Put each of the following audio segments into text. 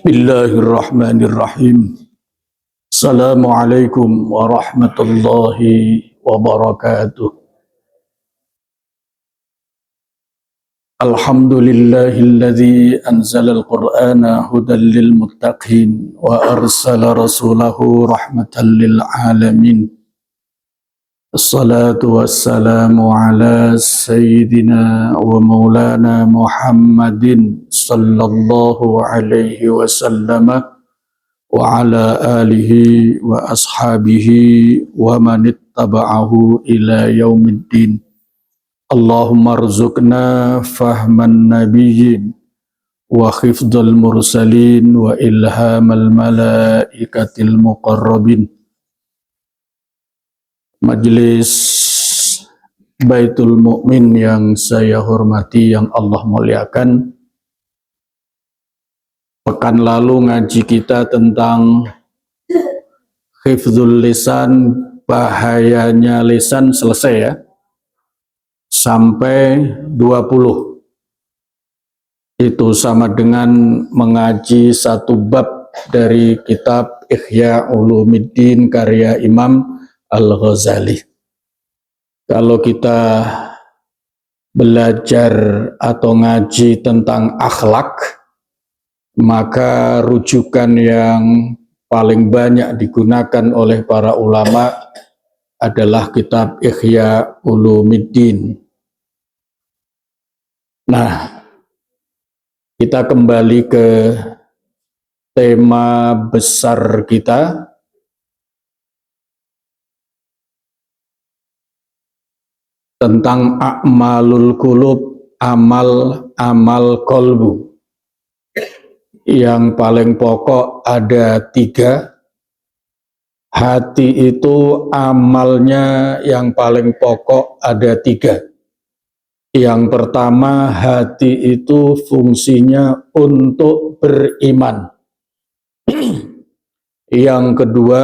Bismillahirrahmanirrahim. Assalamualaikum warahmatullahi wabarakatuh. Alhamdulillahilladzi anzala al-Qur'ana hudan lil muttaqin wa arsala rasulahu rahmatan lil alamin. Assalatu wassalamu ala sayyidina wa maulana Muhammadin sallallahu alaihi wasallam wa ala alihi wa ashabihi wa man ittaba'ahu ila yaumiddin. Allahumma rzuqna fahman nabiyyin wa khifdhal mursalin wa ilhamal malaikatil muqarrabin. Majelis Baitul Mukmin yang saya hormati, yang Allah muliakan, pekan lalu ngaji kita tentang hifdzul lisan, bahayanya lisan, selesai ya, sampai 20. Itu sama dengan mengaji satu bab dari kitab Ihya Ulumuddin karya Imam Al-Ghazali. Kalau kita belajar atau ngaji tentang akhlak, maka rujukan yang paling banyak digunakan oleh para ulama adalah kitab Ihya Ulumuddin. Nah, kita kembali ke tema besar kita, tentang a'malul qulub, amal-amal kolbu. Yang paling pokok ada 3. Hati itu amalnya yang paling pokok ada 3. Yang pertama, hati itu fungsinya untuk beriman. Yang kedua,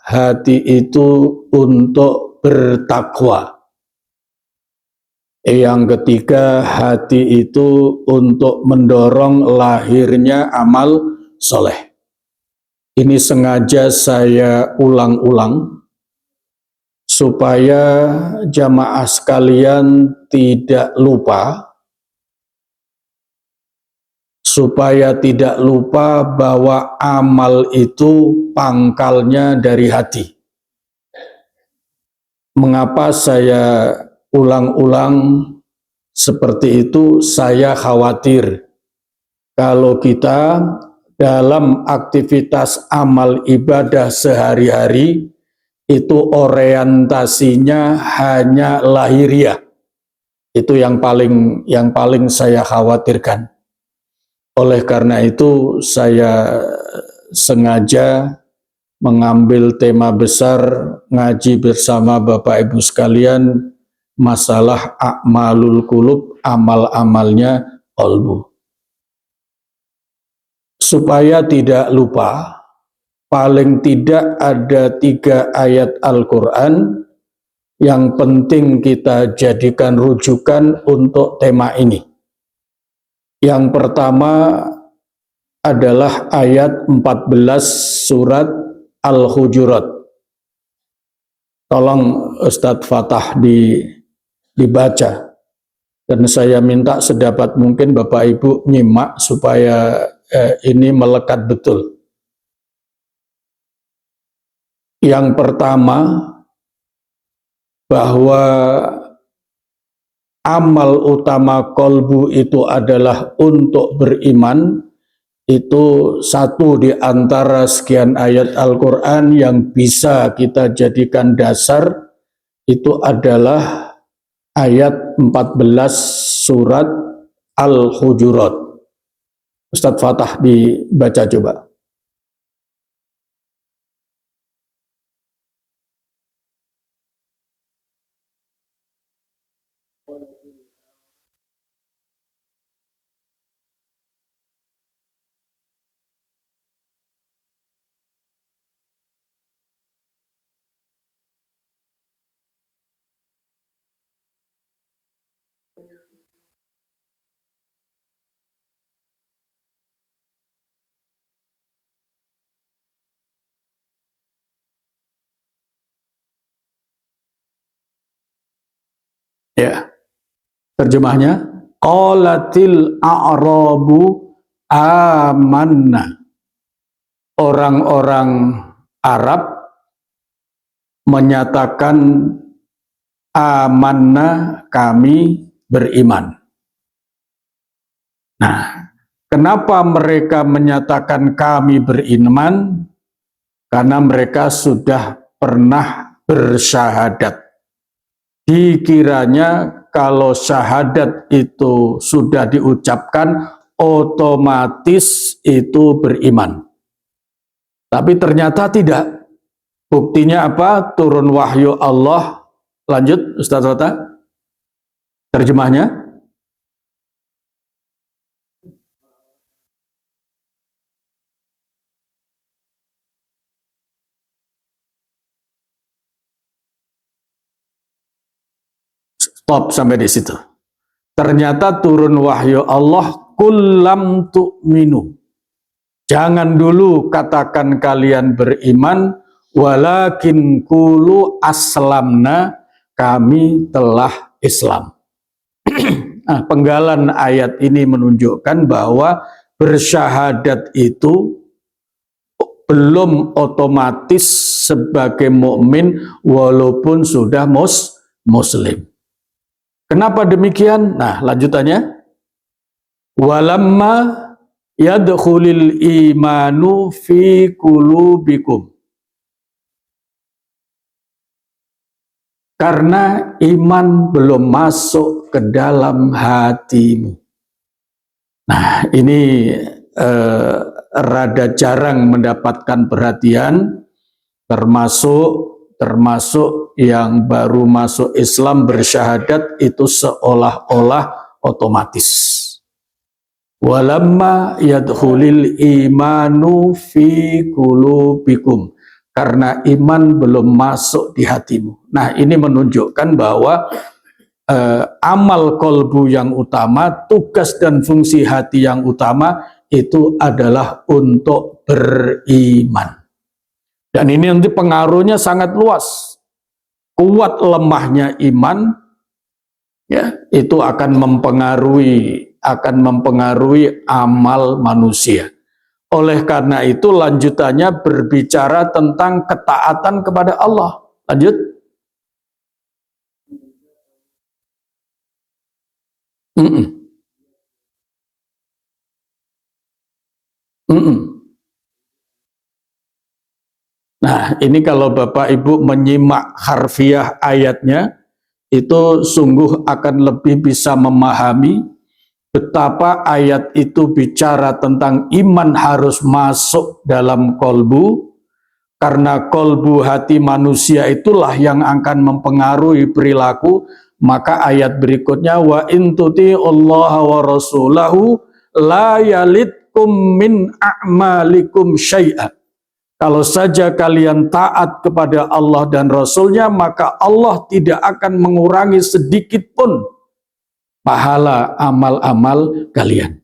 hati itu untuk bertakwa. Yang ketiga, hati itu untuk mendorong lahirnya amal soleh. Ini sengaja saya ulang-ulang supaya jamaah sekalian tidak lupa, bahwa amal itu pangkalnya dari hati. Mengapa saya ulang-ulang seperti itu? Saya khawatir kalau kita dalam aktivitas amal ibadah sehari-hari itu orientasinya hanya lahiriah. Itu yang paling saya khawatirkan. Oleh karena itu saya sengaja mengambil tema besar ngaji bersama Bapak Ibu sekalian, masalah a'malul qulub, amal-amalnya qalbu. Supaya tidak lupa, paling tidak ada 3 ayat Al-Quran yang penting kita jadikan rujukan untuk tema ini. Yang pertama adalah ayat 14 surat Al-Hujurat. Tolong Ustadz Fatah dibaca. Dan saya minta sedapat mungkin Bapak Ibu nyimak supaya ini melekat betul. Yang pertama, bahwa amal utama kolbu itu adalah untuk beriman. Itu satu di antara sekian ayat Al-Quran yang bisa kita jadikan dasar. Itu adalah ayat 14 surat Al-Hujurat. Ustadz Fatah dibaca coba. Ya, terjemahnya qalatil a'rabu amanna. Orang-orang Arab menyatakan amanna, kami beriman. Nah, kenapa mereka menyatakan kami beriman? Karena mereka sudah pernah bersyahadat. Dikiranya kalau syahadat itu sudah diucapkan, otomatis itu beriman. Tapi ternyata tidak. Buktinya apa? Turun wahyu Allah. Lanjut, Ustaz Wata. Terjemahnya. Stop sampai di situ. Ternyata turun wahyu Allah, kullam tu'minu. Jangan dulu katakan kalian beriman, walakin kulu aslamna, kami telah Islam. Nah, penggalan ayat ini menunjukkan bahwa bersyahadat itu belum otomatis sebagai mukmin walaupun sudah muslim. Kenapa demikian? Nah, lanjutannya, walamma yadkhulil imanu fi qulubikum. Karena iman belum masuk ke dalam hatimu. Nah, ini rada jarang mendapatkan perhatian, termasuk yang baru masuk Islam bersyahadat itu seolah-olah otomatis. Walamma yadkhulil imanu fi qulubikum. Karena iman belum masuk di hatimu. Nah, ini menunjukkan bahwa amal kolbu yang utama, tugas dan fungsi hati yang utama itu adalah untuk beriman. Dan ini nanti pengaruhnya sangat luas. Kuat lemahnya iman, ya, itu akan mempengaruhi amal manusia. Oleh karena itu lanjutannya berbicara tentang ketaatan kepada Allah. Lanjut. Mm -mm. Mm -mm. Nah, ini kalau Bapak Ibu menyimak harfiah ayatnya, itu sungguh akan lebih bisa memahami betapa ayat itu bicara tentang iman harus masuk dalam kolbu, karena kolbu hati manusia itulah yang akan mempengaruhi perilaku. Maka ayat berikutnya, wa in tuti'ullaha wa rasulahu la yalitkum min a'malikum syai'a. Kalau saja kalian taat kepada Allah dan Rasulnya, maka Allah tidak akan mengurangi sedikit pun pahala amal-amal kalian.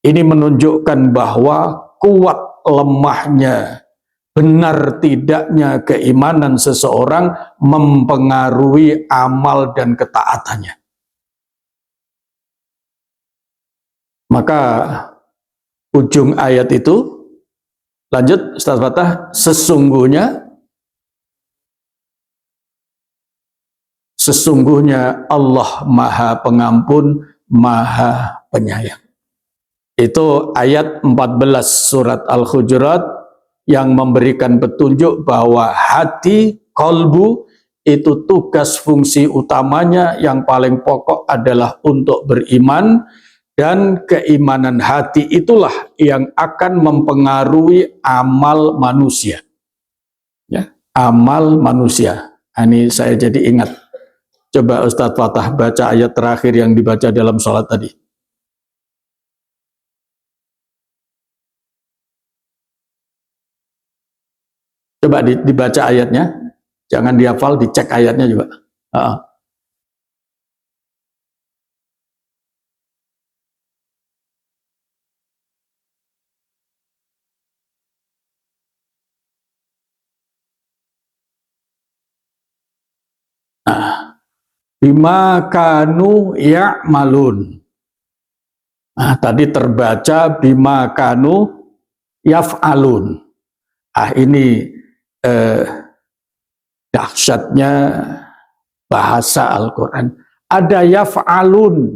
Ini menunjukkan bahwa kuat lemahnya, benar tidaknya keimanan seseorang mempengaruhi amal dan ketaatannya. Maka ujung ayat itu, lanjut Ustaz Fatah, sesungguhnya Allah Maha Pengampun, Maha Penyayang. Itu ayat 14 surat Al-Hujurat yang memberikan petunjuk bahwa hati, kolbu, itu tugas fungsi utamanya yang paling pokok adalah untuk beriman, dan keimanan hati itulah yang akan mempengaruhi amal manusia. Ya, amal manusia. Ini saya jadi ingat. Coba Ustadz Fatah baca ayat terakhir yang dibaca dalam sholat tadi. Coba dibaca ayatnya. Jangan dihafal, dicek ayatnya juga. Nah, bima kanu ya'malun. Nah, tadi terbaca bima kanu yaf'alun. Ah, ini dahsyatnya bahasa Al-Quran. Ada yaf'alun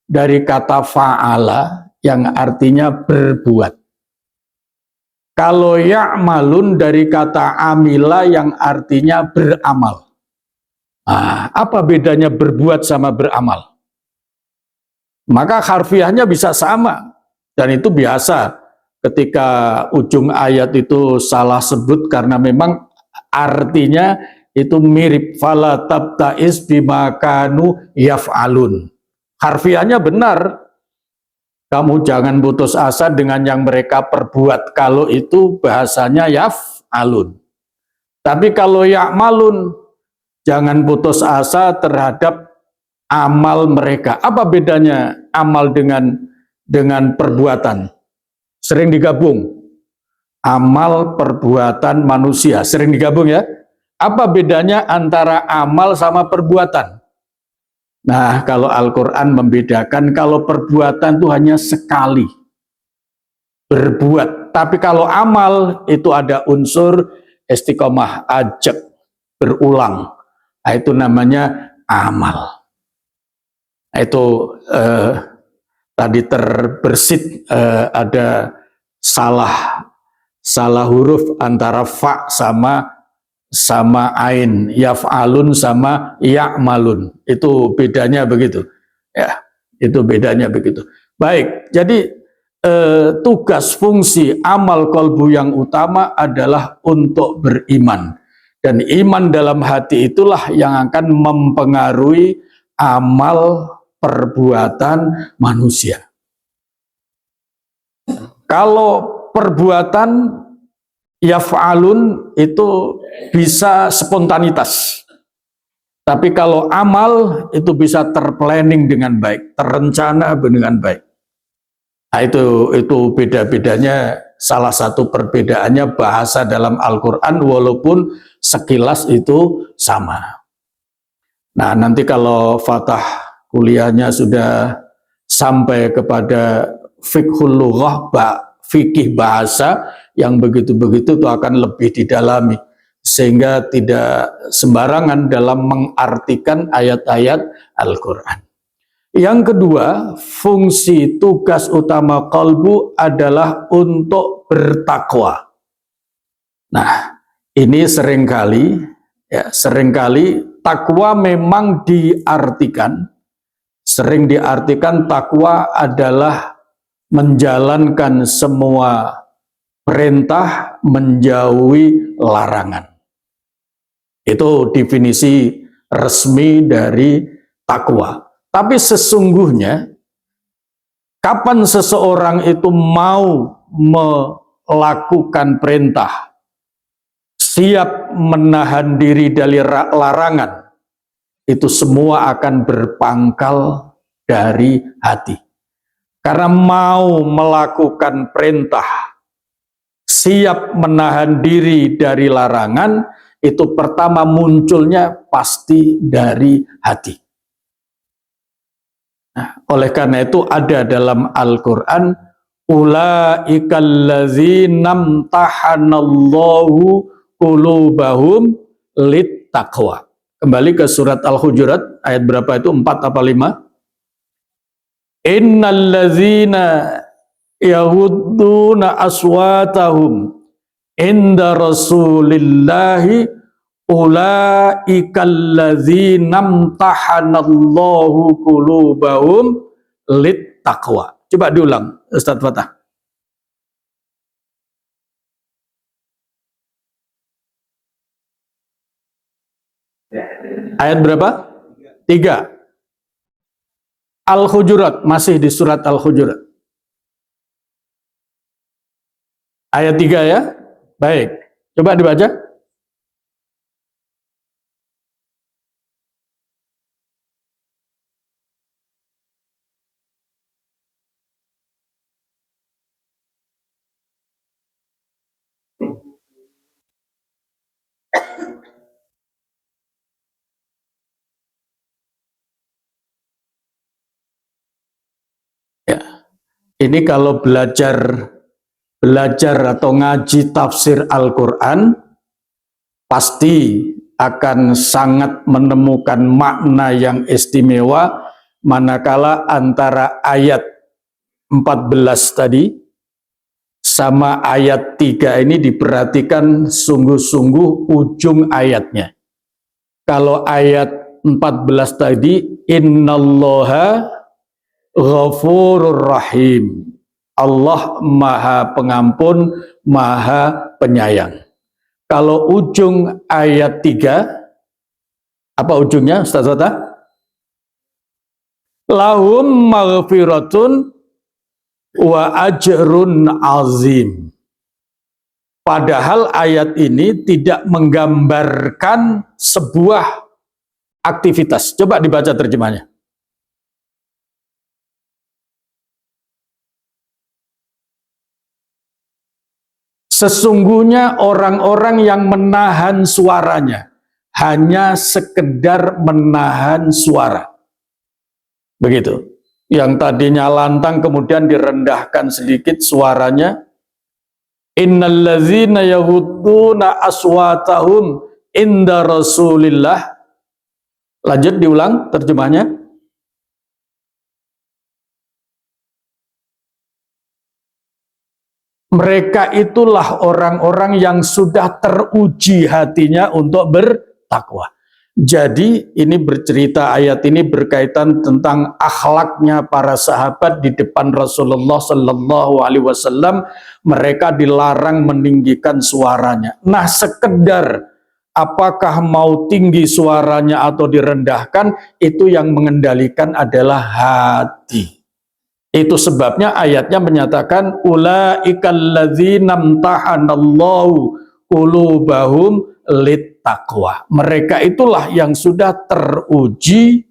dari kata fa'ala yang artinya berbuat. Kalau ya'malun dari kata amila yang artinya beramal. Nah, apa bedanya berbuat sama beramal? Maka harfiahnya bisa sama. Dan itu biasa ketika ujung ayat itu salah sebut karena memang artinya itu mirip. Fala tabta'is bima kanu yaf'alun. Harfiahnya benar. Kamu jangan putus asa dengan yang mereka perbuat. Kalau itu bahasanya yaf'alun. Tapi kalau ya'malun, jangan putus asa terhadap amal mereka. Apa bedanya amal dengan perbuatan? Sering digabung. Amal perbuatan manusia. Sering digabung ya. Apa bedanya antara amal sama perbuatan? Nah, kalau Al-Quran membedakan, kalau perbuatan itu hanya sekali berbuat. Tapi kalau amal itu ada unsur istiqomah, ajak, berulang. Nah, itu namanya amal. Nah, itu tadi terbersit ada salah huruf antara fa sama ain, yaf'alun sama ya'malun. Itu bedanya begitu. Ya, itu bedanya begitu. Baik, jadi tugas fungsi amal kolbu yang utama adalah untuk beriman. Dan iman dalam hati itulah yang akan mempengaruhi amal perbuatan manusia. Kalau perbuatan yaf'alun itu bisa spontanitas. Tapi kalau amal itu bisa terplanning dengan baik, terencana dengan baik. Nah, itu beda-bedanya, salah satu perbedaannya bahasa dalam Al-Quran walaupun sekilas itu sama. Nah, nanti kalau Fatah kuliahnya sudah sampai kepada fiqhul lughah, fikih bahasa yang begitu-begitu itu akan lebih didalami sehingga tidak sembarangan dalam mengartikan ayat-ayat Al-Quran. Yang kedua, fungsi tugas utama qalbu adalah untuk bertakwa. Nah, ini seringkali takwa memang sering diartikan takwa adalah menjalankan semua perintah, menjauhi larangan. Itu definisi resmi dari takwa. Tapi sesungguhnya, kapan seseorang itu mau melakukan perintah, siap menahan diri dari larangan, itu semua akan berpangkal dari hati. Karena mau melakukan perintah, siap menahan diri dari larangan, itu pertama munculnya pasti dari hati. Nah, oleh karena itu ada dalam Al-Quran, ulaikal ladzina imtahanallahu qulubahum littaqwa. Kembali ke surat Al-Hujurat, ayat berapa itu? 4 apa 5? Innal ladzina yahudduna aswatahum inda rasulillahi ulaikal ladzina imtahanallahu qulubahum littaqwa. Coba diulang Ustaz Fatah. Ayat berapa? 3. Al-Hujurat, masih di surat Al-Hujurat. Ayat 3 ya. Baik. Coba dibaca. Ini kalau belajar atau ngaji tafsir Al-Quran, pasti akan sangat menemukan makna yang istimewa manakala antara ayat 14 tadi sama ayat 3 ini diperhatikan sungguh-sungguh ujung ayatnya. Kalau ayat 14 tadi, innallaha ghafurur rahim. Allah maha pengampun, maha penyayang. Kalau ujung ayat 3, apa ujungnya Ustaz Fatah? Lahum maghfiratun wa ajrun azim. Padahal ayat ini tidak menggambarkan sebuah aktivitas. Coba dibaca terjemahnya. Sesungguhnya orang-orang yang menahan suaranya hanya sekedar menahan suara. Begitu. Yang tadinya lantang kemudian direndahkan sedikit suaranya. Innallazina yaghudduna aswatahum inda Rasulillah. Lanjut diulang terjemahnya. Mereka itulah orang-orang yang sudah teruji hatinya untuk bertakwa. Jadi ini bercerita, ayat ini berkaitan tentang akhlaknya para sahabat di depan Rasulullah Sallallahu Alaihi Wasallam. Mereka dilarang meninggikan suaranya. Nah, sekedar apakah mau tinggi suaranya atau direndahkan, itu yang mengendalikan adalah hati. Itu sebabnya ayatnya menyatakan ulaikal ladzina imtahanallahu qulubahum littaqwa. Mereka itulah yang sudah teruji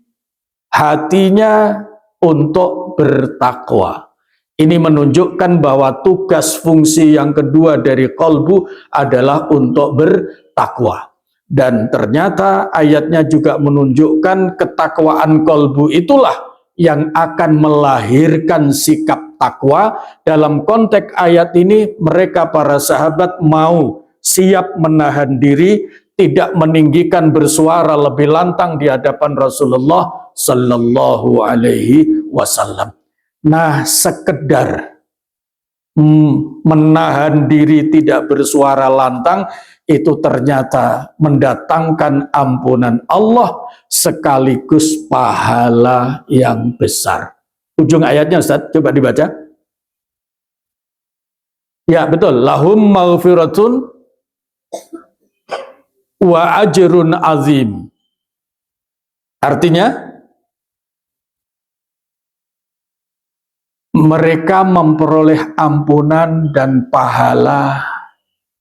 hatinya untuk bertakwa. Ini menunjukkan bahwa tugas fungsi yang kedua dari qalbu adalah untuk bertakwa. Dan ternyata ayatnya juga menunjukkan ketakwaan qalbu itulah yang akan melahirkan sikap takwa. Dalam konteks ayat ini, mereka para sahabat mau siap menahan diri, tidak meninggikan bersuara lebih lantang di hadapan Rasulullah Sallallahu Alaihi Wasallam. Nah, sekedar menahan diri tidak bersuara lantang itu ternyata mendatangkan ampunan Allah sekaligus pahala yang besar. Ujung ayatnya Ustaz, coba dibaca. Ya betul, lahum maghfiratun wa ajrun azim. Artinya mereka memperoleh ampunan dan pahala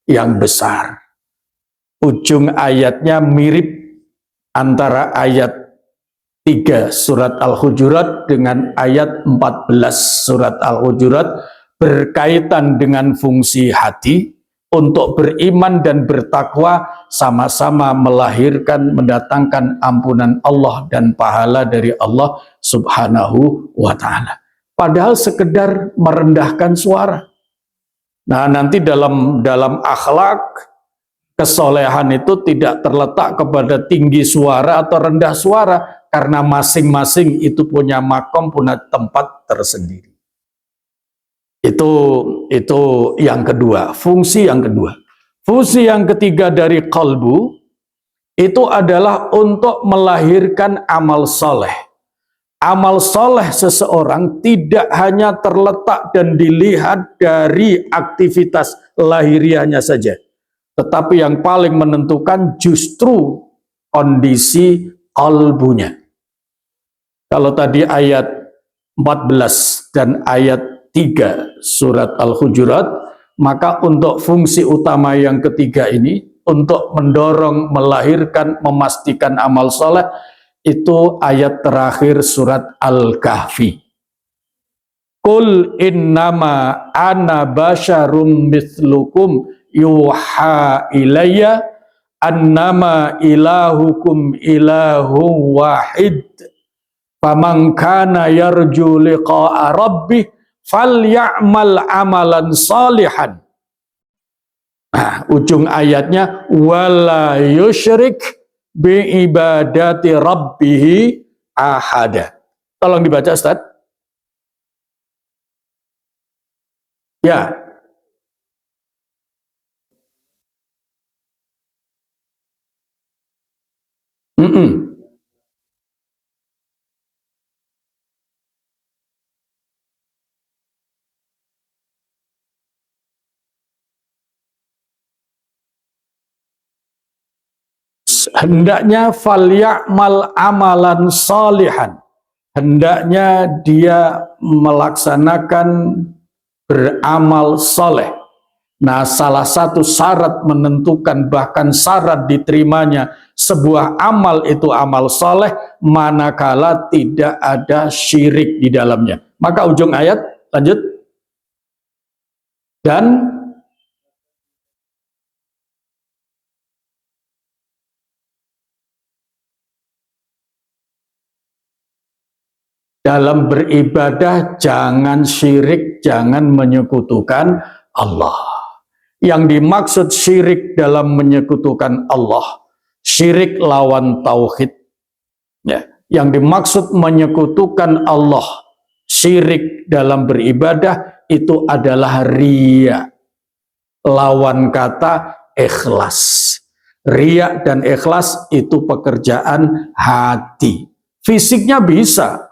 yang besar. Ujung ayatnya mirip antara ayat 3 surat Al-Hujurat dengan ayat 14 surat Al-Hujurat, berkaitan dengan fungsi hati. Untuk beriman dan bertakwa sama-sama melahirkan, mendatangkan ampunan Allah dan pahala dari Allah Subhanahu wa Ta'ala. Padahal sekedar merendahkan suara. Nah, nanti dalam akhlak kesolehan itu tidak terletak kepada tinggi suara atau rendah suara, karena masing-masing itu punya makom, punya tempat tersendiri. Itu yang kedua, fungsi yang kedua. Fungsi yang ketiga dari qalbu itu adalah untuk melahirkan amal soleh. Amal soleh seseorang tidak hanya terletak dan dilihat dari aktivitas lahiriahnya saja, tetapi yang paling menentukan justru kondisi qalbunya. Kalau tadi ayat 14 dan ayat 3 surat Al-Hujurat, maka untuk fungsi utama yang ketiga ini, untuk mendorong, melahirkan, memastikan amal soleh, itu ayat terakhir surat Al-Kahfi. Qul innama ana basyarum mithlukum yuha ilayya annama ilahukum ilahu wahid faman kana yarju liqa'a rabbih falyamal amalan salihan. Nah, ujung ayatnya wala yusyrik bi ibadati rabbih ahada. Tolong dibaca, Ustaz. Ya. Hendaknya falyamal amalan salihan. Hendaknya dia melaksanakan beramal soleh. Nah, salah satu syarat menentukan, bahkan syarat diterimanya sebuah amal itu amal soleh, manakala tidak ada syirik di dalamnya. Maka ujung ayat, lanjut. Dan dalam beribadah jangan syirik, jangan menyekutukan Allah. Yang dimaksud syirik dalam menyekutukan Allah, syirik lawan tauhid. Ya. Yang dimaksud menyekutukan Allah, syirik dalam beribadah, itu adalah riya. Lawan kata ikhlas. Riya dan ikhlas itu pekerjaan hati. Fisiknya bisa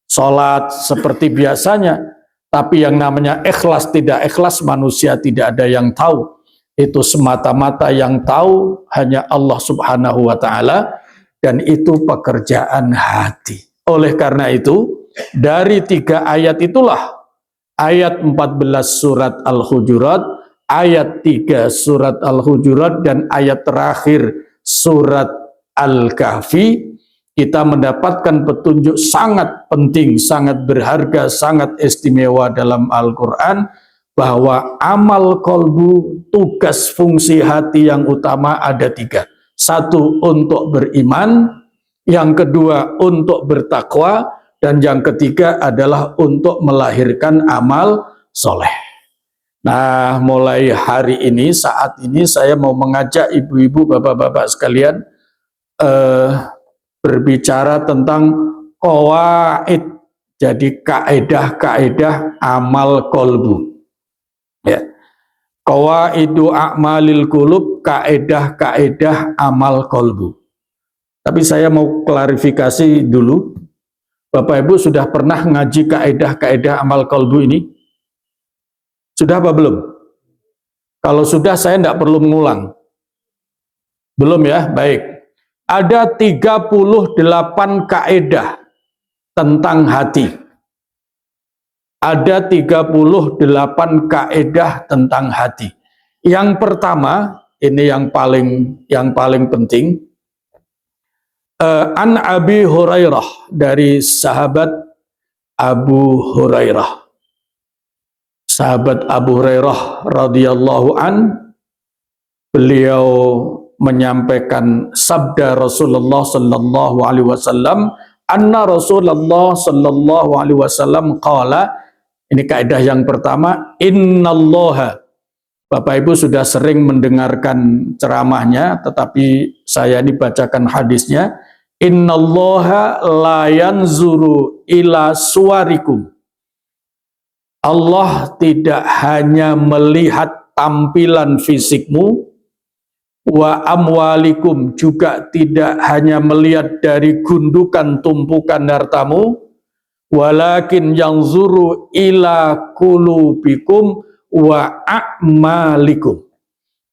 sholat seperti biasanya, tapi yang namanya ikhlas tidak ikhlas manusia tidak ada yang tahu. Itu semata-mata yang tahu hanya Allah Subhanahu wa ta'ala, dan itu pekerjaan hati. Oleh karena itu, dari 3 ayat itulah, ayat 14 surat Al-Hujurat, ayat 3 surat Al-Hujurat, dan ayat terakhir surat Al-Kahfi, kita mendapatkan petunjuk sangat penting, sangat berharga, sangat istimewa dalam Al-Quran, bahwa amal kolbu, tugas fungsi hati yang utama ada 3. 1 untuk beriman, yang kedua untuk bertakwa, dan yang ketiga adalah untuk melahirkan amal soleh. Nah, mulai hari ini, saat ini saya mau mengajak ibu-ibu, bapak-bapak sekalian, berbicara tentang qawaid, jadi kaedah-kaedah amal kolbu. Ya. Qawaidu a'malil qulub, kaedah-kaedah amal kolbu. Tapi saya mau klarifikasi dulu. Bapak Ibu sudah pernah ngaji kaedah-kaedah amal kolbu ini? Sudah apa belum? Kalau sudah saya tidak perlu mengulang. Belum ya? Baik. Ada 38 kaedah tentang hati. Ada 38 kaedah tentang hati. Yang pertama, ini yang paling penting. An Abi Hurairah, dari sahabat Abu Hurairah. Sahabat Abu Hurairah radhiyallahu an, beliau menyampaikan sabda Rasulullah sallallahu alaihi wasallam, anna Rasulullah sallallahu alaihi wasallam qala, ini kaidah yang pertama, innallaha. Bapak Ibu sudah sering mendengarkan ceramahnya, tetapi saya dibacakan hadisnya. Innallaha la yanzuru ila suwarikum. Allah tidak hanya melihat tampilan fisikmu, wa amwalikum, juga tidak hanya melihat dari gundukan tumpukan hartamu, walakin yanzuru ila qulubikum wa a'malikum.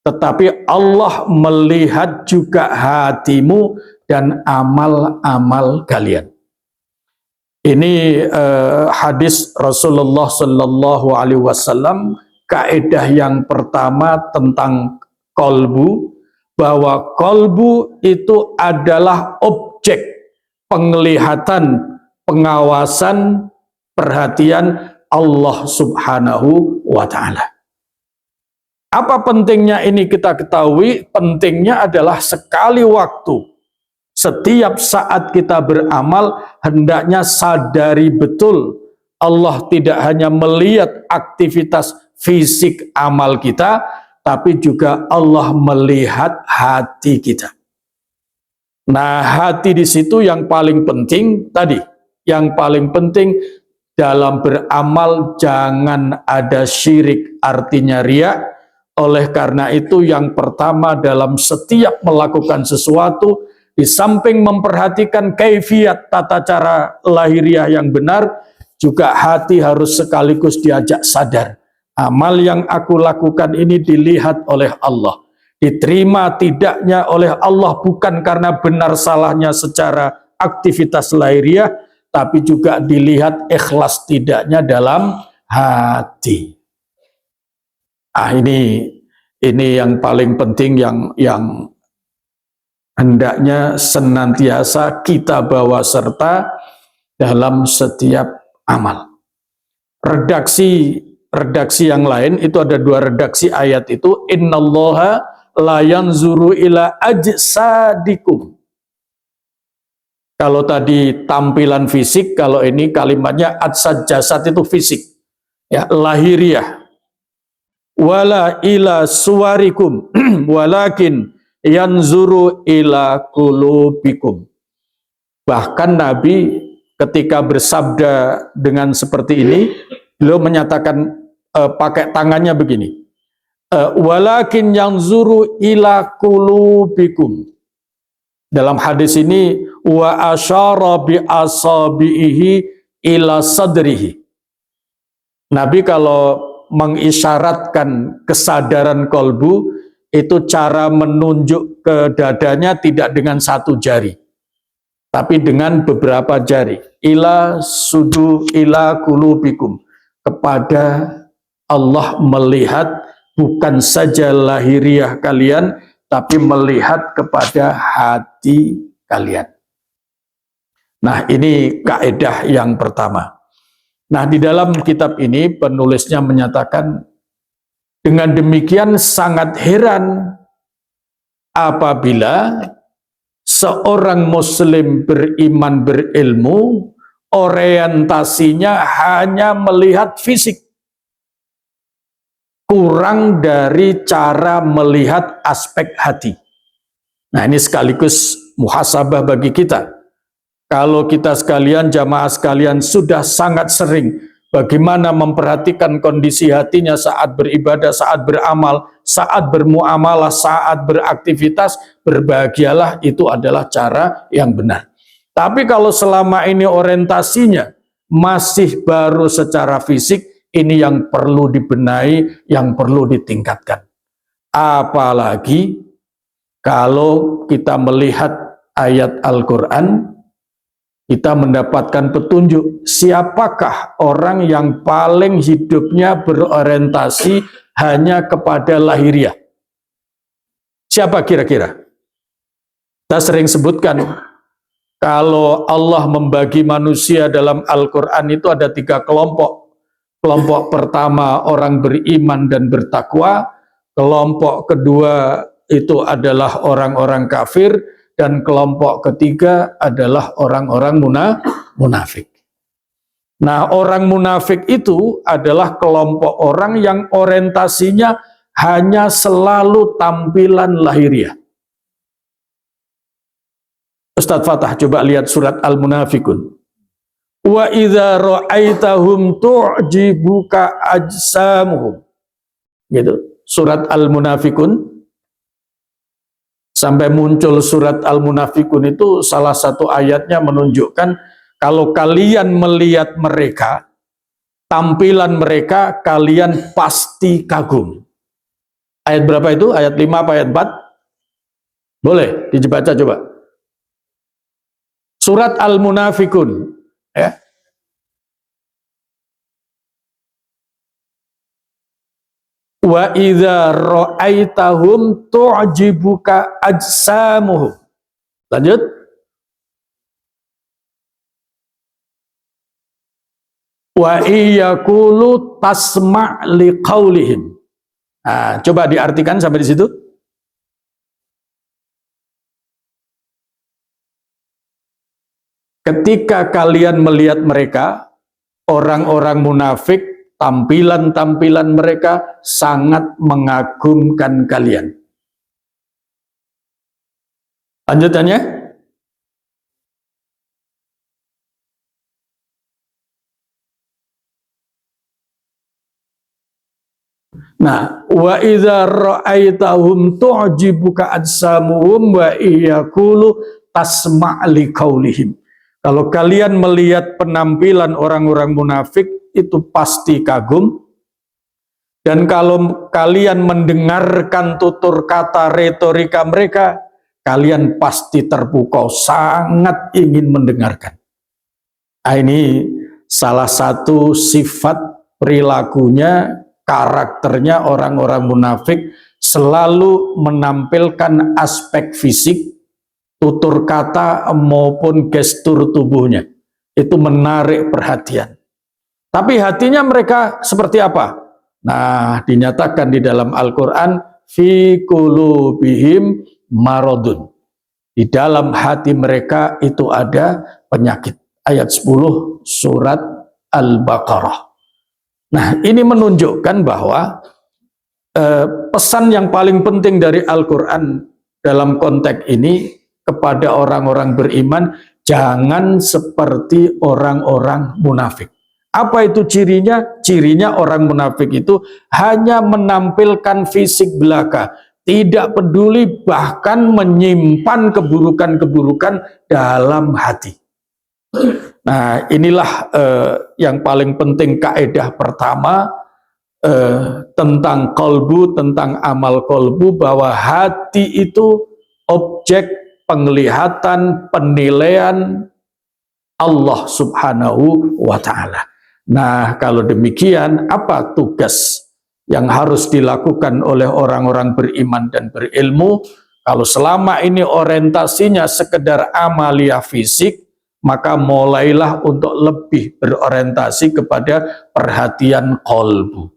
Tetapi Allah melihat juga hatimu dan amal-amal kalian. Ini hadis Rasulullah sallallahu alaihi wasallam, kaidah yang pertama tentang kolbu, bahwa kolbu itu adalah objek penglihatan, pengawasan, perhatian Allah Subhanahu wa ta'ala. Apa pentingnya ini kita ketahui? Pentingnya adalah sekali waktu, setiap saat kita beramal, hendaknya sadari betul Allah tidak hanya melihat aktivitas fisik amal kita, tapi juga Allah melihat hati kita. Nah, hati di situ yang paling penting tadi, yang paling penting dalam beramal jangan ada syirik, artinya riya. Oleh karena itu yang pertama dalam setiap melakukan sesuatu, di samping memperhatikan kaifiat tata cara lahiriah yang benar, juga hati harus sekaligus diajak sadar. Amal yang aku lakukan ini dilihat oleh Allah. Diterima tidaknya oleh Allah bukan karena benar salahnya secara aktivitas lahiriah, tapi juga dilihat ikhlas tidaknya dalam hati. Ini yang paling penting yang hendaknya senantiasa kita bawa serta dalam setiap amal. Redaksi yang lain itu ada dua redaksi ayat itu, innallaha la yanzuru ila ajsadikum. Kalau tadi tampilan fisik, kalau ini kalimatnya ajsad, jasad itu fisik, ya, lahiriah. Wala ila suwarikum walakin yanzuru ila qulubikum. Bahkan Nabi ketika bersabda dengan seperti ini, beliau menyatakan pakai tangannya begini, walakin yanzuru ila qulubikum. Dalam hadis ini wa asyara bi asabihi ila sadrihi. Nabi kalau mengisyaratkan kesadaran kolbu, itu cara menunjuk ke dadanya tidak dengan satu jari, tapi dengan beberapa jari. Ila sudu ila kulubikum. Kepada Allah melihat bukan saja lahiriah kalian, tapi melihat kepada hati kalian. Nah, ini kaidah yang pertama. Nah, di dalam kitab ini penulisnya menyatakan, dengan demikian sangat heran apabila seorang muslim beriman berilmu orientasinya hanya melihat fisik, kurang dari cara melihat aspek hati. Nah, ini sekaligus muhasabah bagi kita. Kalau kita sekalian, jamaah sekalian, sudah sangat sering bagaimana memperhatikan kondisi hatinya saat beribadah, saat beramal, saat bermuamalah, saat beraktivitas, berbahagialah, itu adalah cara yang benar. Tapi kalau selama ini orientasinya masih baru secara fisik, ini yang perlu dibenahi, yang perlu ditingkatkan. Apalagi kalau kita melihat ayat Al-Quran, kita mendapatkan petunjuk siapakah orang yang paling hidupnya berorientasi hanya kepada lahiriah. Siapa kira-kira? Kita sering sebutkan, kalau Allah membagi manusia dalam Al-Quran itu ada 3 kelompok. Kelompok pertama orang beriman dan bertakwa, kelompok kedua itu adalah orang-orang kafir, dan kelompok ketiga adalah orang-orang munafik. Nah, orang munafik itu adalah kelompok orang yang orientasinya hanya selalu tampilan lahiriah. Ustadz Fatah, coba lihat surat Al-Munafikun. Wa idza ra'aitahum tu'jibuka ajsamuhum. Gitu. Surat Al-Munafikun. Sampai muncul surat Al-Munafikun itu salah satu ayatnya menunjukkan kalau kalian melihat mereka, tampilan mereka, kalian pasti kagum. Ayat berapa itu? Ayat 5 apa ayat 4? Boleh dibaca coba. Surat Al-Munafikun, ya. Wa idza ra'aitahum tu'jibuka ajsamuhum. Lanjut. Wa iyaqulu tasma' liqaulihim. Nah, coba diartikan sampai di situ. Ketika kalian melihat mereka, orang-orang munafik, tampilan-tampilan mereka sangat mengagumkan kalian. Lanjutannya, nah, wa idza ra'aitahum tu'jibuka ajsamuhum wa iyaqulu tasma' liqaulihim. Kalau kalian melihat penampilan orang-orang munafik itu pasti kagum, dan kalau kalian mendengarkan tutur kata retorika mereka, kalian pasti terpukau, sangat ingin mendengarkan. Nah, ini salah satu sifat perilakunya, karakternya orang-orang munafik, selalu menampilkan aspek fisik, tutur kata maupun gestur tubuhnya. Itu menarik perhatian. Tapi hatinya mereka seperti apa? Nah, dinyatakan di dalam Al-Quran, fi qulubihim maradun. Di dalam hati mereka itu ada penyakit. Ayat 10 surat Al-Baqarah. Nah, ini menunjukkan bahwa pesan yang paling penting dari Al-Quran dalam konteks ini kepada orang-orang beriman, jangan seperti orang-orang munafik. Apa itu cirinya? Cirinya orang munafik itu hanya menampilkan fisik belaka, tidak peduli, bahkan menyimpan keburukan-keburukan dalam hati. Nah, inilah yang paling penting, kaidah pertama tentang kolbu, tentang amal kolbu, bahwa hati itu objek penglihatan, penilaian Allah Subhanahu wa Ta'ala. Nah, kalau demikian, apa tugas yang harus dilakukan oleh orang-orang beriman dan berilmu? Kalau selama ini orientasinya sekedar amalia fisik, maka mulailah untuk lebih berorientasi kepada perhatian kolbu.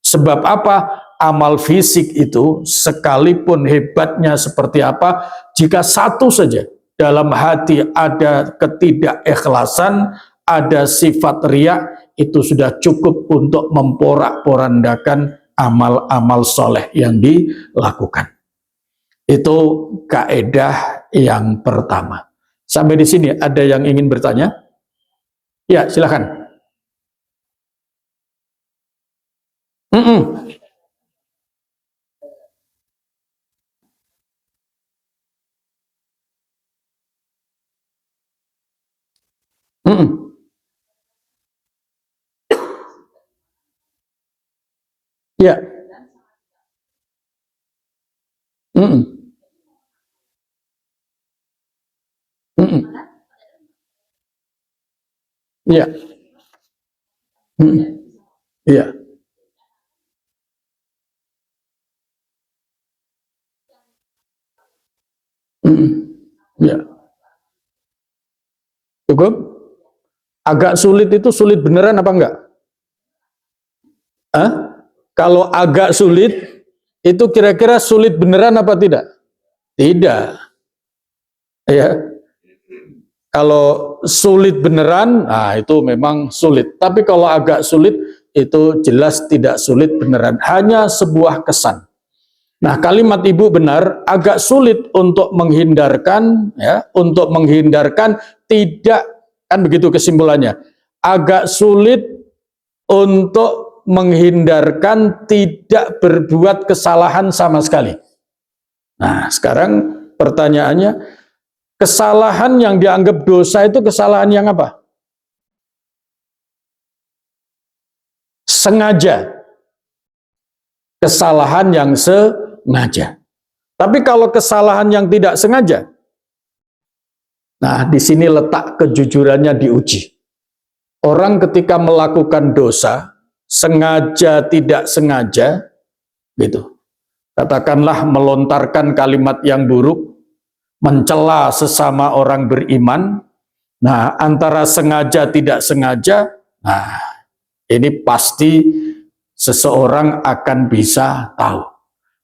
Sebab apa? Amal fisik itu sekalipun hebatnya seperti apa, jika satu saja dalam hati ada ketidakikhlasan, ada sifat riya, itu sudah cukup untuk memporak-porandakan amal-amal soleh yang dilakukan. Itu kaidah yang pertama. Sampai di sini ada yang ingin bertanya? Ya, silakan. Ya. Ya. Ya. Ya. Cukup? Agak sulit itu sulit beneran apa enggak? Hah? Kalau agak sulit, itu kira-kira sulit beneran apa tidak? Tidak. Ya. Kalau sulit beneran, nah itu memang sulit. Tapi kalau agak sulit, itu jelas tidak sulit beneran. Hanya sebuah kesan. Nah, kalimat ibu benar, agak sulit untuk menghindarkan, ya, untuk menghindarkan tidak, kan begitu kesimpulannya. Agak sulit untuk menghindarkan tidak berbuat kesalahan sama sekali. Nah, sekarang pertanyaannya, kesalahan yang dianggap dosa itu kesalahan yang apa? Sengaja. Kesalahan yang sengaja. Tapi kalau kesalahan yang tidak sengaja, nah di sini letak kejujurannya diuji. Orang ketika melakukan dosa, sengaja tidak sengaja, gitu. Katakanlah melontarkan kalimat yang buruk, mencela sesama orang beriman. Nah, antara sengaja tidak sengaja, nah ini pasti seseorang akan bisa tahu.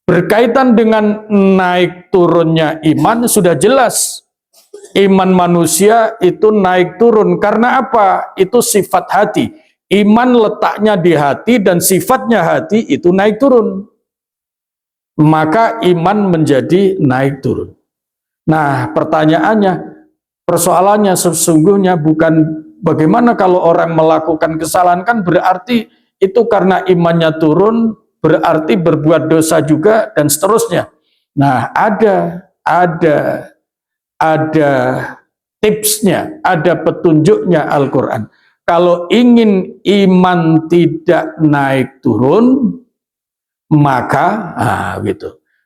Berkaitan dengan naik turunnya iman, sudah jelas. Iman manusia itu naik turun. Karena apa? Itu sifat hati. Iman letaknya di hati dan sifatnya hati itu naik turun. Maka iman menjadi naik turun. Nah, persoalannya sesungguhnya bukan bagaimana kalau orang melakukan kesalahan, kan berarti itu karena imannya turun, berarti berbuat dosa juga dan seterusnya. Nah, ada tipsnya, ada petunjuknya Al-Quran. Kalau ingin iman tidak naik turun, maka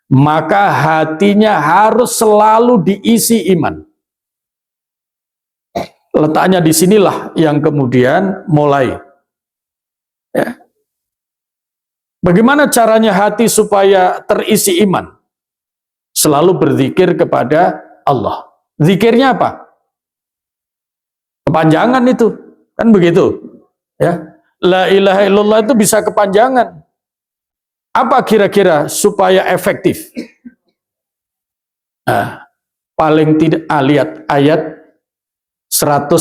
maka hatinya harus selalu diisi iman. Letaknya di sinilah yang kemudian mulai. Ya. Bagaimana caranya hati supaya terisi iman? Selalu berzikir kepada Allah. Zikirnya apa? Kepanjangan itu. Kan begitu. Ya. La ilaha illallah itu bisa kepanjangan. Apa kira-kira supaya efektif? Nah, paling tidak lihat ayat 110.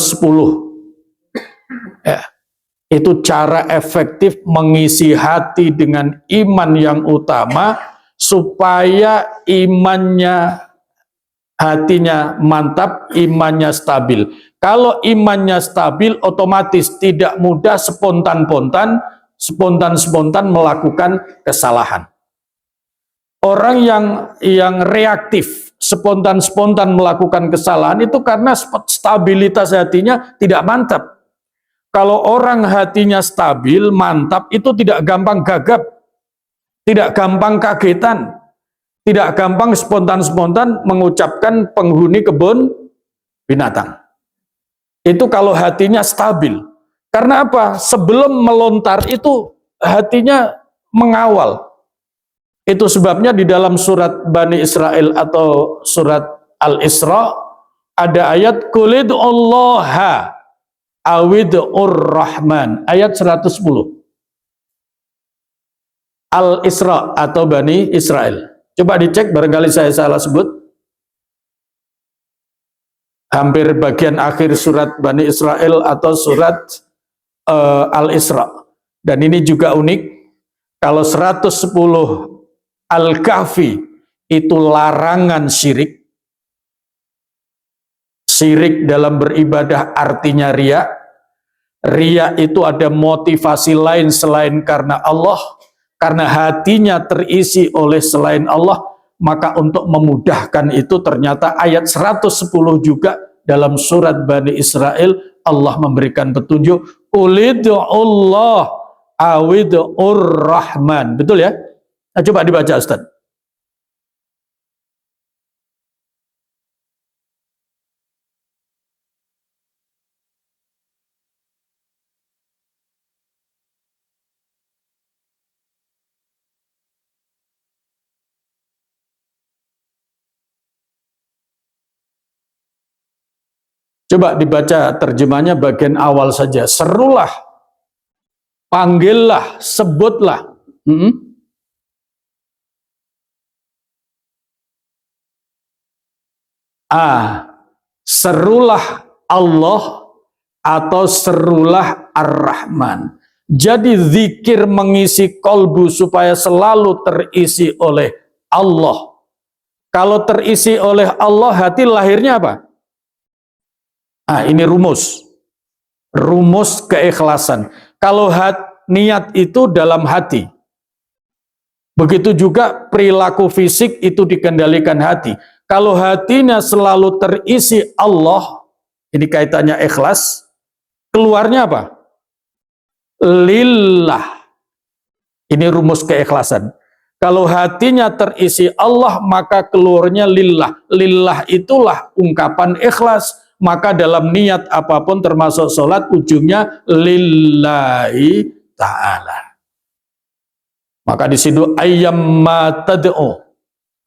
Ya. Itu cara efektif mengisi hati dengan iman yang utama supaya hatinya mantap, imannya stabil. Kalau imannya stabil, otomatis tidak mudah spontan melakukan kesalahan. Orang yang reaktif, spontan melakukan kesalahan itu karena stabilitas hatinya tidak mantap. Kalau orang hatinya stabil, mantap, itu tidak gampang gagap, tidak gampang kagetan, tidak gampang spontan mengucapkan penghuni kebun binatang. Itu kalau hatinya stabil. Karena apa? Sebelum melontar itu hatinya mengawal. Itu sebabnya di dalam surat Bani Israel atau surat Al-Isra ada ayat Qulid'ullaha awid'ur rahman, ayat 110. Al-Isra atau Bani Israel. Coba dicek, barangkali saya salah sebut. Hampir bagian akhir surat Bani Israel atau surat Al-Isra. Dan ini juga unik. Kalau 110 Al-Kahfi itu larangan syirik. Syirik dalam beribadah artinya riya. Riya itu ada motivasi lain selain karena Allah. Karena hatinya terisi oleh selain Allah, maka untuk memudahkan itu ternyata ayat 110 juga dalam surat Bani Israel Allah memberikan petunjuk Qulid'ullah awid'ur rahman. Betul ya? Nah, coba dibaca Ustaz. Coba dibaca terjemahnya bagian awal saja. Serulah, panggillah, sebutlah. Serulah Allah atau serulah Ar-Rahman. Jadi zikir mengisi kolbu supaya selalu terisi oleh Allah. Kalau terisi oleh Allah, hati lahirnya apa? Ini rumus. Rumus keikhlasan. Kalau niat itu dalam hati. Begitu juga perilaku fisik itu dikendalikan hati. Kalau hatinya selalu terisi Allah, ini kaitannya ikhlas, keluarnya apa? Lillah. Ini rumus keikhlasan. Kalau hatinya terisi Allah, maka keluarnya lillah. Lillah itulah ungkapan ikhlas. Maka dalam niat apapun termasuk sholat, ujungnya lillahi ta'ala. Maka di situ ayyamma tad'u.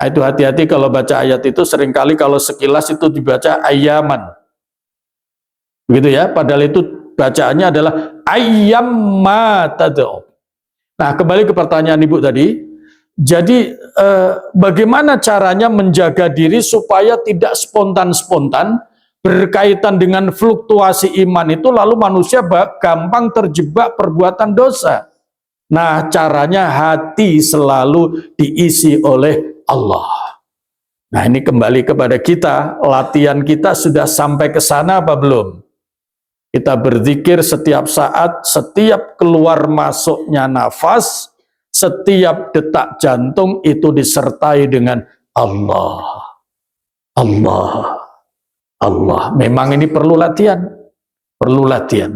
Itu hati-hati kalau baca ayat itu, seringkali kalau sekilas itu dibaca ayyaman. Begitu ya, padahal itu bacaannya adalah ayyamma tad'u. Nah, kembali ke pertanyaan Ibu tadi. Jadi bagaimana caranya menjaga diri supaya tidak spontan-spontan berkaitan dengan fluktuasi iman itu, lalu manusia gampang terjebak perbuatan dosa. Nah, caranya hati selalu diisi oleh Allah. Nah, ini kembali kepada kita, latihan kita sudah sampai ke sana apa belum? Kita berzikir setiap saat, setiap keluar masuknya nafas, setiap detak jantung itu disertai dengan Allah. Allah. Allah. Memang ini perlu latihan. Perlu latihan.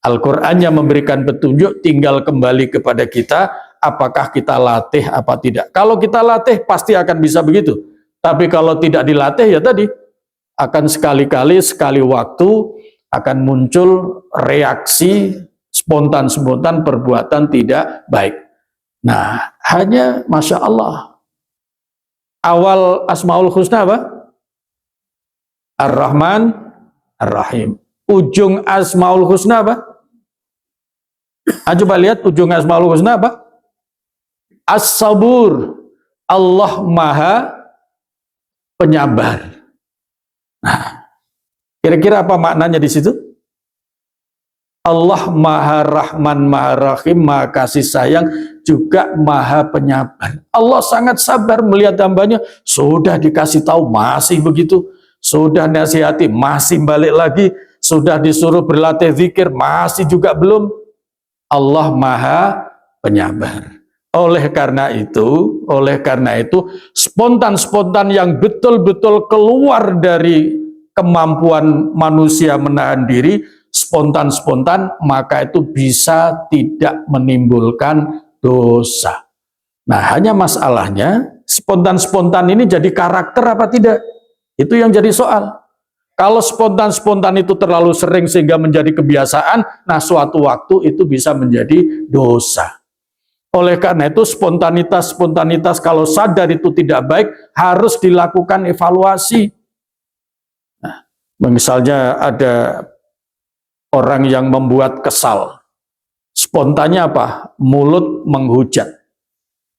Al-Quran yang memberikan petunjuk, tinggal kembali kepada kita, apakah kita latih apa tidak. Kalau kita latih, pasti akan bisa begitu. Tapi kalau tidak dilatih, ya tadi, akan sekali-kali, sekali waktu, akan muncul reaksi spontan-spontan perbuatan tidak baik. Nah, hanya Masya Allah. Awal Asmaul Husna apa? Ar-Rahman, Ar-Rahim. Ujung Asmaul Husna apa? Coba lihat ujung Asmaul Husna apa? As-Sabur. Allah Maha Penyabar. Nah, kira-kira apa maknanya di situ? Allah Maha Rahman, Maha Rahim, Maha Kasih Sayang, juga Maha Penyabar. Allah sangat sabar melihat hambanya, sudah dikasih tahu masih begitu, sudah nasihati masih balik lagi, sudah disuruh berlatih zikir masih juga belum. Allah Maha Penyabar. Oleh karena itu, spontan-spontan yang betul-betul keluar dari kemampuan manusia menahan diri, spontan-spontan, maka itu bisa tidak menimbulkan dosa. Nah, hanya masalahnya spontan-spontan ini jadi karakter apa tidak? Itu yang jadi soal. Kalau spontan-spontan itu terlalu sering sehingga menjadi kebiasaan, nah suatu waktu itu bisa menjadi dosa. Oleh karena itu spontanitas kalau sadar itu tidak baik, harus dilakukan evaluasi. Nah, misalnya ada orang yang membuat kesal, spontannya apa? Mulut menghujat.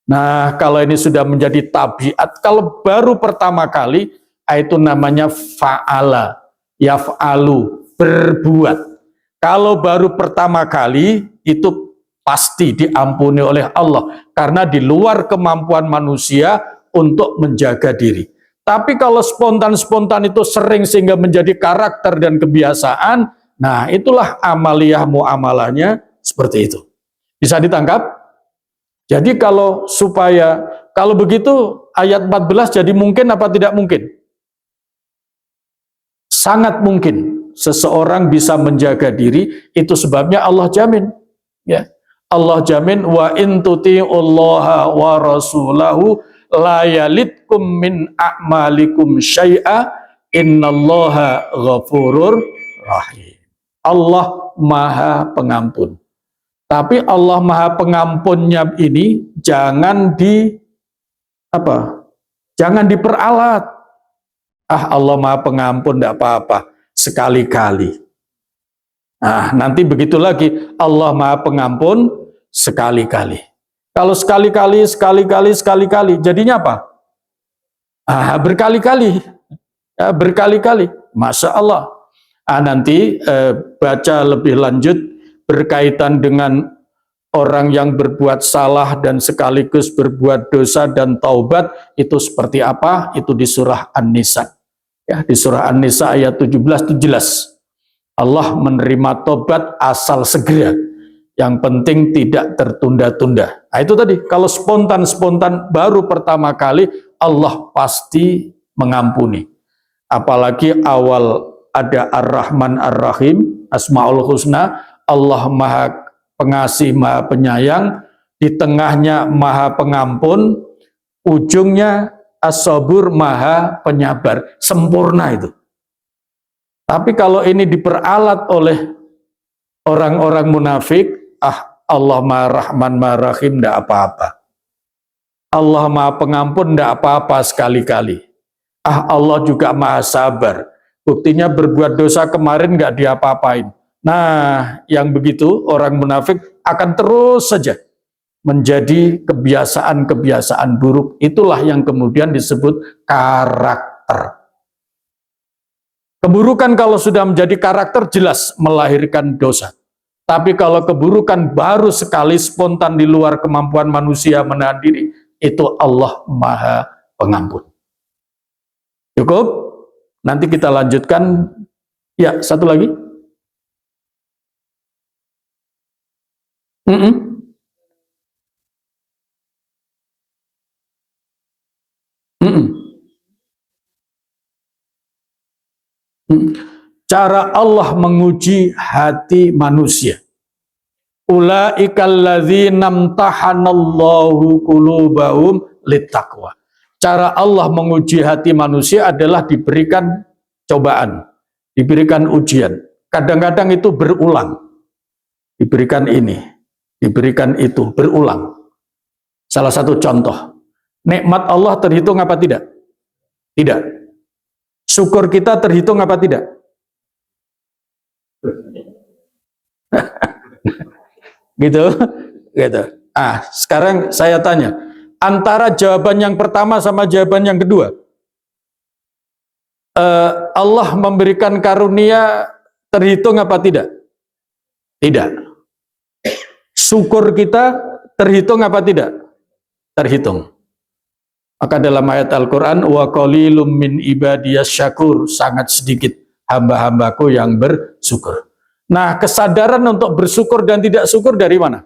Nah, kalau ini sudah menjadi tabiat, kalau baru pertama kali, itu namanya fa'ala, yaf'alu, berbuat. Kalau baru pertama kali, itu pasti diampuni oleh Allah, karena di luar kemampuan manusia untuk menjaga diri. Tapi kalau spontan-spontan itu sering sehingga menjadi karakter dan kebiasaan, nah, itulah amaliyah muamalahnya seperti itu. Bisa ditangkap? Jadi kalau begitu ayat 14 jadi mungkin apa tidak mungkin? Sangat mungkin seseorang bisa menjaga diri, itu sebabnya Allah jamin. Ya. Allah jamin wa in tuti'ullaha wa rasulahu la yalitkum min a'malikum syai'a innallaha ghafurur rahim. Allah Maha Pengampun. Tapi Allah Maha Pengampunnya ini jangan diperalat. Allah Maha Pengampun tidak apa-apa, sekali-kali. Nah, nanti begitu lagi, Allah Maha Pengampun sekali-kali. Kalau sekali-kali, jadinya apa? Berkali-kali. Berkali-kali. Masya Allah. Nanti baca lebih lanjut berkaitan dengan orang yang berbuat salah dan sekaligus berbuat dosa dan taubat, itu seperti apa? Itu di surah An-Nisa. Ya, di surah An-Nisa ayat 17 itu jelas. Allah menerima taubat asal segera. Yang penting tidak tertunda-tunda. Nah, itu tadi, kalau spontan-spontan baru pertama kali, Allah pasti mengampuni. Apalagi awal ada Ar-Rahman Ar-Rahim, Asmaul Husna, Allah Maha Pengasih, Maha Penyayang, di tengahnya Maha Pengampun, ujungnya As-Sabur, Maha Penyabar. Sempurna itu. Tapi kalau ini diperalat oleh orang-orang munafik, Allah Maha Rahman, Maha Rahim, tidak apa-apa. Allah Maha Pengampun, tidak apa-apa sekali-kali. Allah juga Maha Sabar. Buktinya berbuat dosa kemarin nggak diapa-apain. Nah, yang begitu orang munafik akan terus saja menjadi kebiasaan-kebiasaan buruk. Itulah yang kemudian disebut karakter. Keburukan kalau sudah menjadi karakter jelas melahirkan dosa. Tapi kalau keburukan baru sekali spontan di luar kemampuan manusia menahan diri, itu Allah Maha Pengampun. Cukup? Nanti kita lanjutkan. Ya, satu lagi. Cara Allah menguji hati manusia. Ulaikal ladzina imtahanallahu qulubahum littaqwa. Cara Allah menguji hati manusia adalah diberikan cobaan, diberikan ujian. Kadang-kadang itu berulang. Diberikan ini, diberikan itu, berulang. Salah satu contoh, nikmat Allah terhitung apa tidak? Tidak. Syukur kita terhitung apa tidak? Gitu, gitu. Sekarang saya tanya, antara jawaban yang pertama sama jawaban yang kedua, Allah memberikan karunia terhitung apa tidak? Tidak. Syukur kita terhitung apa tidak? Terhitung. Maka dalam ayat Al-Quran, wa qalilum min ibadiyas syakur, sangat sedikit hamba-hambaku yang bersyukur. Nah, kesadaran untuk bersyukur dan tidak syukur dari mana?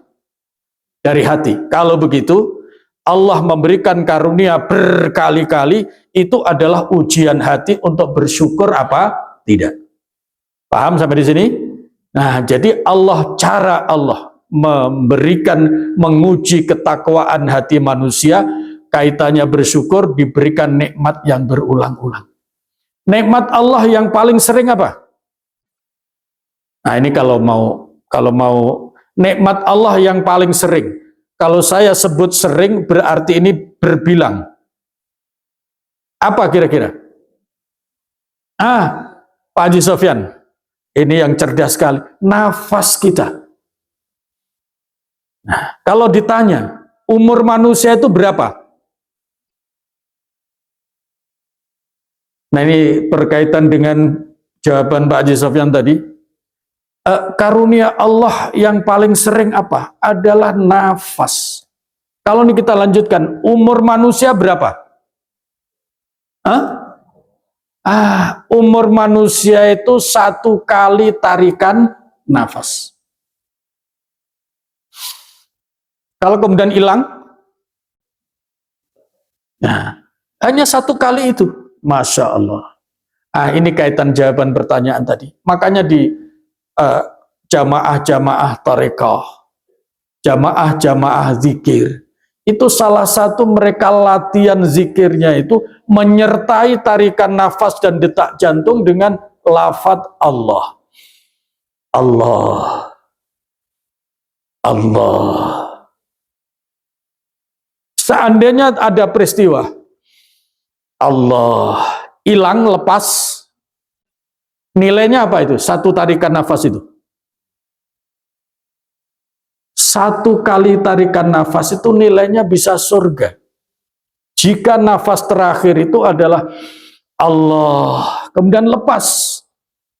Dari hati. Kalau begitu, Allah memberikan karunia berkali-kali, itu adalah ujian hati untuk bersyukur apa? Tidak. Paham sampai di sini? Nah, jadi cara Allah memberikan, menguji ketakwaan hati manusia, kaitannya bersyukur, diberikan nikmat yang berulang-ulang. Nikmat Allah yang paling sering apa? Nah, ini kalau mau nikmat Allah yang paling sering. Kalau saya sebut sering berarti ini berbilang. Apa kira-kira? Pak Haji Sofyan, ini yang cerdas sekali. Nafas kita. Nah, kalau ditanya, umur manusia itu berapa? Nah, ini berkaitan dengan jawaban Pak Haji Sofyan tadi. Karunia Allah yang paling sering apa? Adalah nafas. Kalau ini kita lanjutkan, umur manusia berapa? Umur manusia itu 1 kali tarikan nafas. Kalau kemudian hilang, nah, hanya 1 kali itu. Masya Allah. Ini kaitan jawaban pertanyaan tadi. Makanya di jamaah-jamaah tarekah, jamaah-jamaah zikir, itu salah satu mereka latihan zikirnya itu menyertai tarikan nafas dan detak jantung dengan lafaz Allah. Allah. Allah. Seandainya ada peristiwa Allah hilang, lepas, nilainya apa itu? 1 tarikan nafas itu. 1 kali tarikan nafas itu nilainya bisa surga. Jika nafas terakhir itu adalah Allah, kemudian lepas,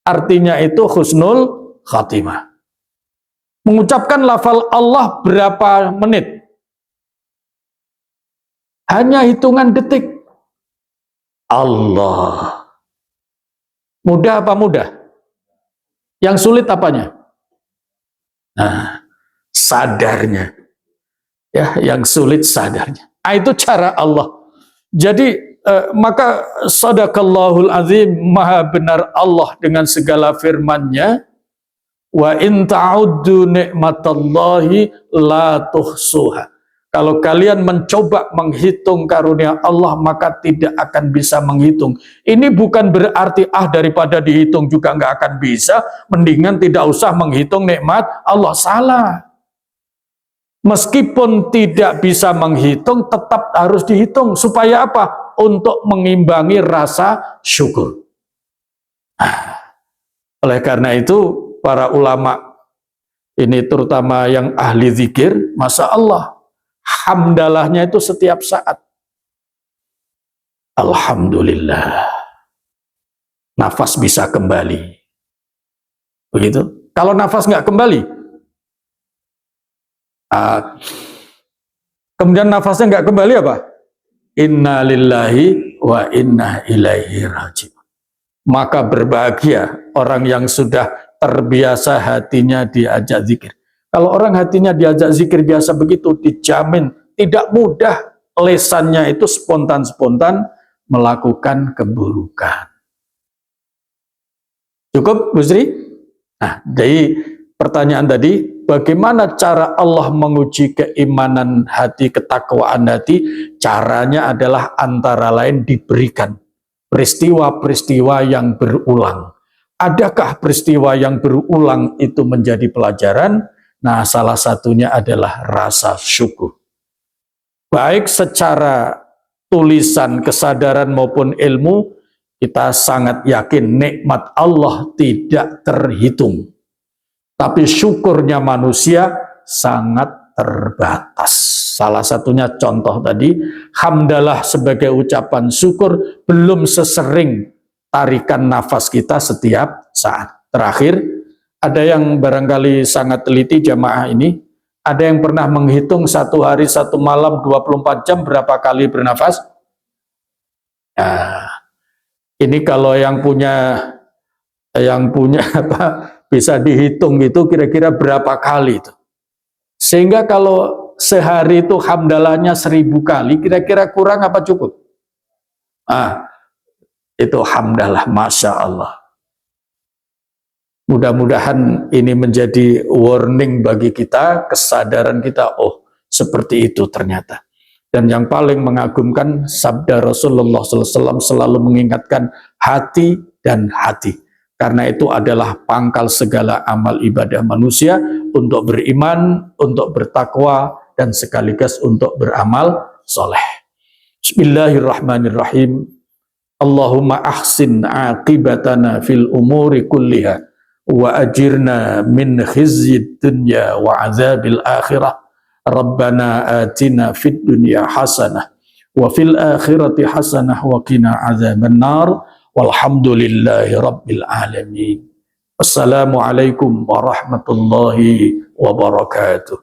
artinya itu husnul khatimah. Mengucapkan lafal Allah berapa menit? Hanya hitungan detik. Allah. Mudah apa mudah? Yang sulit apanya? Nah, sadarnya. Ya, yang sulit sadarnya. Itu cara Allah. Jadi maka sadaqallahul azim, maha benar Allah dengan segala firman-Nya. Wa in ta'uddu ni'matallahi la tuhsuha. Kalau kalian mencoba menghitung karunia Allah, maka tidak akan bisa menghitung. Ini bukan berarti daripada dihitung juga nggak akan bisa, mendingan tidak usah menghitung nikmat Allah. Salah. Meskipun tidak bisa menghitung, tetap harus dihitung. Supaya apa? Untuk mengimbangi rasa syukur. Oleh karena itu, para ulama ini terutama yang ahli zikir, Masya Allah, hamdalahnya itu setiap saat. Alhamdulillah. nafas bisa kembali. Begitu. Kalau nafas nggak kembali, kemudian nafasnya nggak kembali apa? Inna lillahi wa inna ilaihi raji'un. Maka berbahagia orang yang sudah terbiasa hatinya diajak zikir. Kalau orang hatinya diajak zikir biasa begitu, dijamin tidak mudah lesannya itu spontan-spontan melakukan keburukan. Cukup, Bu Sri? Nah, jadi pertanyaan tadi, bagaimana cara Allah menguji keimanan hati, ketakwaan hati? Caranya adalah antara lain diberikan peristiwa-peristiwa yang berulang. Adakah peristiwa yang berulang itu menjadi pelajaran? Nah, salah satunya adalah rasa syukur. Baik secara tulisan, kesadaran maupun ilmu, kita sangat yakin nikmat Allah tidak terhitung. Tapi syukurnya manusia sangat terbatas. Salah satunya contoh tadi, hamdalah sebagai ucapan syukur belum sesering tarikan nafas kita setiap saat. Terakhir, ada yang barangkali sangat teliti jamaah ini, ada yang pernah menghitung satu hari satu malam 24 jam berapa kali bernafas? Nah, ini kalau yang punya apa bisa dihitung itu kira-kira berapa kali itu. Sehingga kalau sehari itu hamdalahnya 1000 kali, kira-kira kurang apa cukup? Itu hamdalah, Masya Allah. Mudah-mudahan ini menjadi warning bagi kita, kesadaran kita, oh seperti itu ternyata. Dan yang paling mengagumkan, sabda Rasulullah SAW selalu mengingatkan hati dan hati. Karena itu adalah pangkal segala amal ibadah manusia untuk beriman, untuk bertakwa, dan sekaligus untuk beramal soleh. Bismillahirrahmanirrahim. Allahumma ahsin aqibatana fil umuri kulliha wa ajirna min khizyid dunya wa azabil akhirah. Rabbana atina fid dunya hasanah wa fil akhirati hasanah wa qina azaban nar. Walhamdulillahi rabbil alamin. Wassalamualaikum warahmatullahi wabarakatuh.